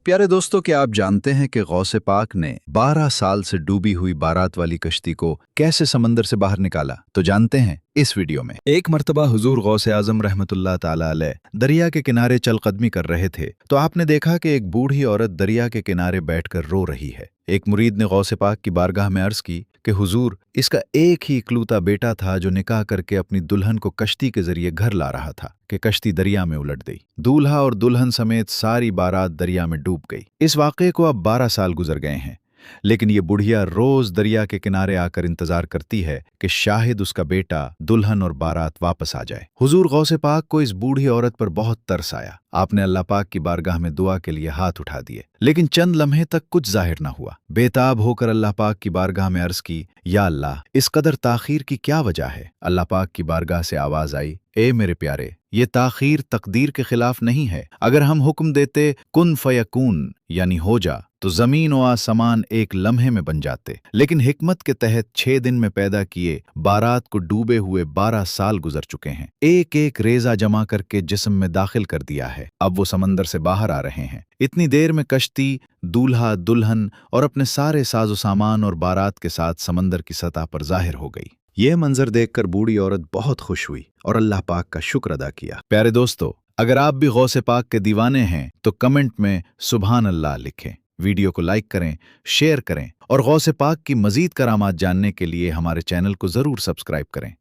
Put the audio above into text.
प्यारे दोस्तों, क्या आप जानते हैं कि गौसे पाक ने 12 साल से डूबी हुई बारात वाली कश्ती को कैसे समंदर से बाहर निकाला? तो जानते हैं इस वीडियो में। एक मर्तबा हुजूर गौसे आजम रहमतुल्लाह ताला अलैह दरिया के किनारे चलकदमी कर रहे थे तो आपने देखा कि एक बूढ़ी औरत दरिया के किनारे बैठकर रो रही है। एक मुरीद ने गौसे पाक की बारगाह में अर्ज की कि हुजूर, इसका एक ही इकलौता बेटा था जो निकाह करके अपनी दुल्हन को कश्ती के जरिए घर ला रहा था कि कश्ती दरिया में उलट गई। दूल्हा और दुल्हन समेत सारी बारात दरिया में डूब गई। इस वाक़े को अब 12 साल गुजर गए हैं, लेकिन ये बुढ़िया रोज दरिया के किनारे आकर इंतजार करती है कि शाहिद उसका बेटा, दुल्हन और बारात वापस आ जाए। हुजूर गौसे पाक को इस बूढ़ी औरत पर बहुत तरस आया। आपने अल्लाह पाक की बारगाह में दुआ के लिए हाथ उठा दिए, लेकिन चंद लम्हे तक कुछ जाहिर न हुआ। बेताब होकर अल्लाह पाक की बारगाह में अर्ज की, या अल्लाह, इस कदर ताखीर की क्या वजह है? अल्लाह पाक की बारगाह से आवाज आई, ए मेरे प्यारे, ये ताखीर तकदीर के खिलाफ नहीं है। अगर हम हुक्म देते कुन फयकून यानी हो जा, तो जमीन और आसमान एक लम्हे में बन जाते, लेकिन हिकमत के तहत 6 दिन में पैदा किए बारात को डूबे हुए 12 साल गुजर चुके हैं। एक एक रेजा जमा करके जिस्म में दाखिल कर दिया है। अब वो समंदर से बाहर आ रहे हैं। इतनी देर में कश्ती, दूल्हा, दुल्हन और अपने सारे साजो सामान और बारात के साथ समंदर की सतह पर जाहिर हो गई। यह मंजर देखकर बूढ़ी औरत बहुत खुश हुई और अल्लाह पाक का शुक्र अदा किया। प्यारे दोस्तों, अगर आप भी गौसे पाक के दीवाने हैं तो कमेंट में सुभान अल्लाह लिखें। वीडियो को लाइक करें, शेयर करें और गौसे पाक की मजीद करामात जानने के लिए हमारे चैनल को जरूर सब्सक्राइब करें।